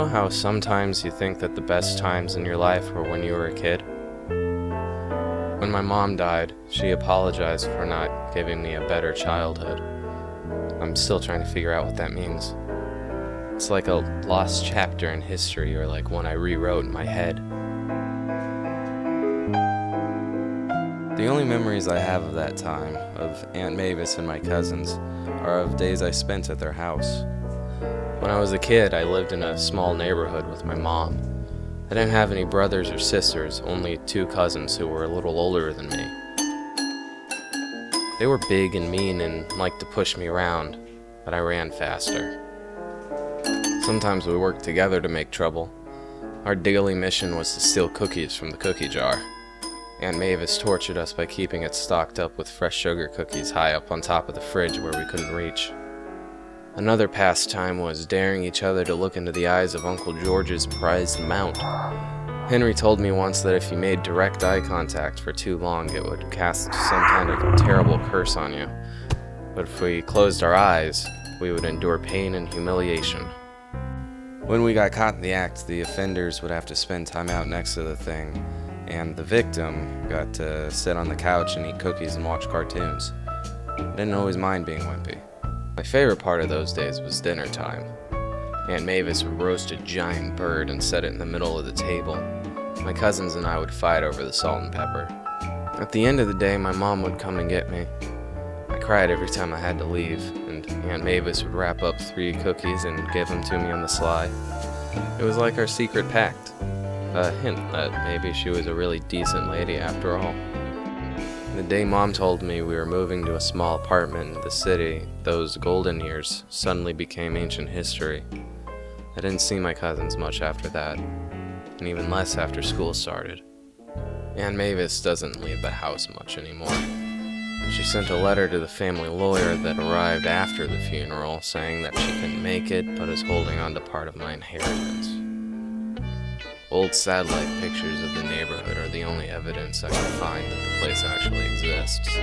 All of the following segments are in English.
know how sometimes you think that the best times in your life were when you were a kid? When my mom died, she apologized for not giving me a better childhood. I'm still trying to figure out what that means. It's like a lost chapter in history, or like one I rewrote in my head. The only memories I have of that time, of Aunt Mavis and my cousins, are of days I spent at their house. When I was a kid, I lived in a small neighborhood with my mom. I didn't have any brothers or sisters, only 2 cousins who were a little older than me. They were big and mean and liked to push me around, but I ran faster. Sometimes we worked together to make trouble. Our daily mission was to steal cookies from the cookie jar. Aunt Mavis tortured us by keeping it stocked up with fresh sugar cookies high up on top of the fridge where we couldn't reach. Another pastime was daring each other to look into the eyes of Uncle George's prized mount. Henry told me once that if you made direct eye contact for too long, it would cast some kind of terrible curse on you. But if we closed our eyes, we would endure pain and humiliation. When we got caught in the act, the offenders would have to spend time out next to the thing, and the victim got to sit on the couch and eat cookies and watch cartoons. I didn't always mind being wimpy. My favorite part of those days was dinner time. Aunt Mavis would roast a giant bird and set it in the middle of the table. My cousins and I would fight over the salt and pepper. At the end of the day, my mom would come and get me. I cried every time I had to leave, and Aunt Mavis would wrap up 3 cookies and give them to me on the sly. It was like our secret pact, a hint that maybe she was a really decent lady after all. The day Mom told me we were moving to a small apartment in the city, those golden years suddenly became ancient history. I didn't see my cousins much after that, and even less after school started. Aunt Mavis doesn't leave the house much anymore. She sent a letter to the family lawyer that arrived after the funeral saying that she couldn't make it but is holding on to part of my inheritance. Old satellite pictures of the neighborhood are the only evidence I can find that the place actually exists.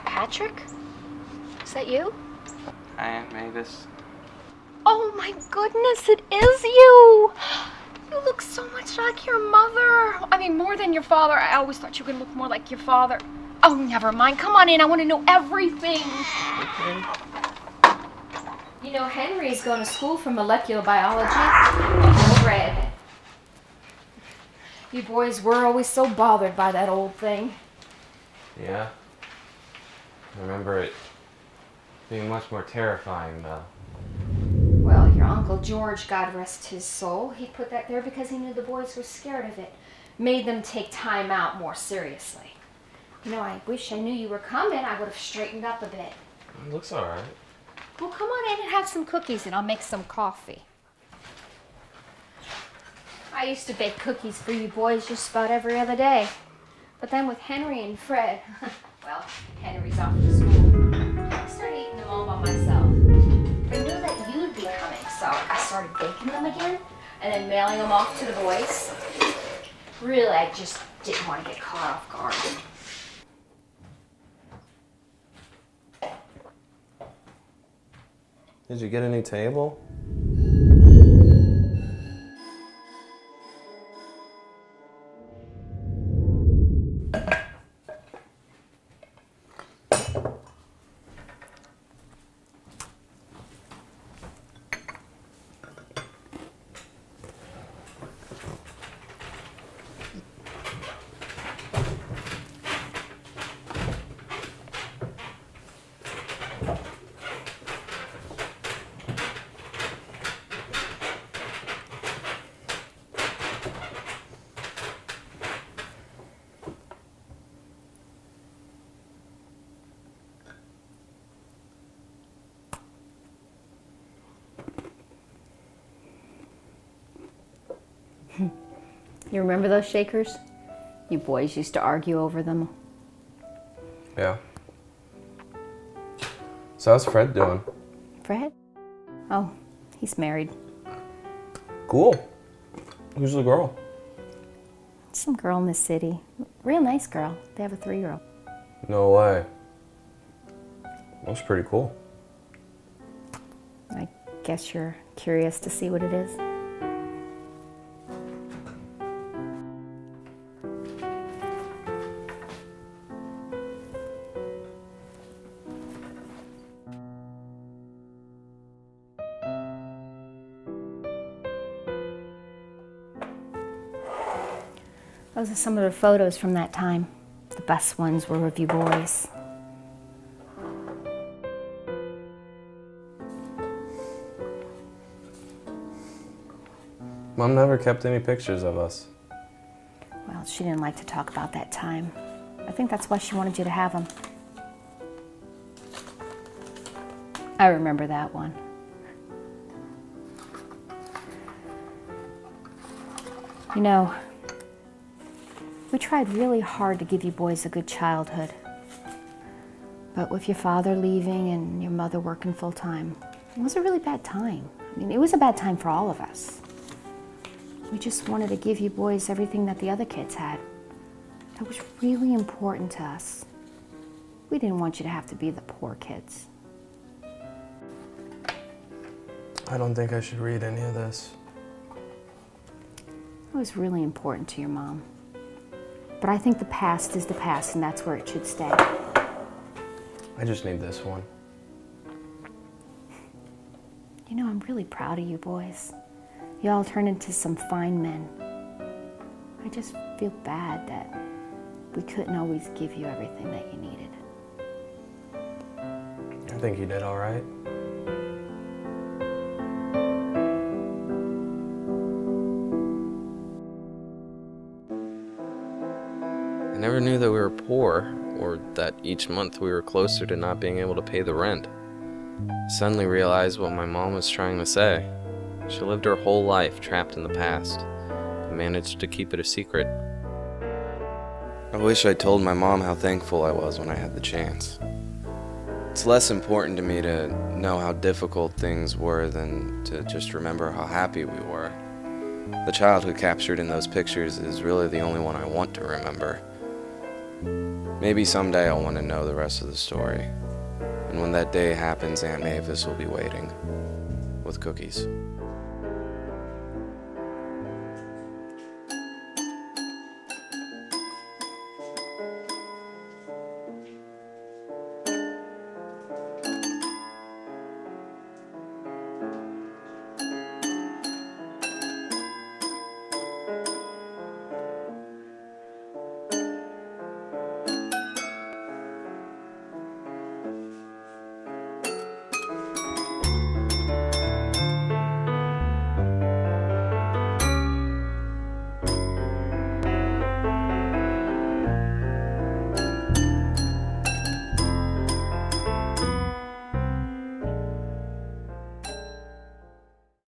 Patrick? Is that you? Hi, Aunt Mavis. Oh my goodness, it is you! You look so much like your mother. I mean, more than your father. I always thought you could look more like your father. Oh, never mind. Come on in. I want to know everything. Okay. You know, Henry's going to school for molecular biology. I read. You boys were always so bothered by that old thing. Yeah. I remember it being much more terrifying, though. Well, your Uncle George, God rest his soul, he put that there because he knew the boys were scared of it. Made them take time out more seriously. You know, I wish I knew you were coming. I would have straightened up a bit. It looks alright. Well, come on in and have some cookies and I'll make some coffee. I used to bake cookies for you boys just about every other day. But then with Henry and Fred, well, Henry's off to school, I started eating them all by myself. I knew that you'd be coming, so I started baking them again and then mailing them off to the boys. Really, I just didn't want to get caught off guard. Did you get a new table? You remember those shakers? You boys used to argue over them. Yeah. So how's Fred doing? Fred? Oh, he's married. Cool. Who's the girl? Some girl in the city. Real nice girl. They have a 3-year-old. No way. That's pretty cool. I guess you're curious to see what it is. Those are some of the photos from that time. The best ones were of you boys. Mom never kept any pictures of us. Well, she didn't like to talk about that time. I think that's why she wanted you to have them. I remember that one. You know, we tried really hard to give you boys a good childhood. But with your father leaving and your mother working full time, it was a really bad time. I mean, it was a bad time for all of us. We just wanted to give you boys everything that the other kids had. That was really important to us. We didn't want you to have to be the poor kids. I don't think I should read any of this. It was really important to your mom. But I think the past is the past, and that's where it should stay. I just need this one. You know, I'm really proud of you boys. You all turned into some fine men. I just feel bad that we couldn't always give you everything that you needed. I think you did all right. I never knew that we were poor, or that each month we were closer to not being able to pay the rent. I suddenly realized what my mom was trying to say. She lived her whole life trapped in the past, but managed to keep it a secret. I wish I told my mom how thankful I was when I had the chance. It's less important to me to know how difficult things were than to just remember how happy we were. The childhood captured in those pictures is really the only one I want to remember. Maybe someday I'll want to know the rest of the story. And when that day happens, Aunt Mavis will be waiting with cookies.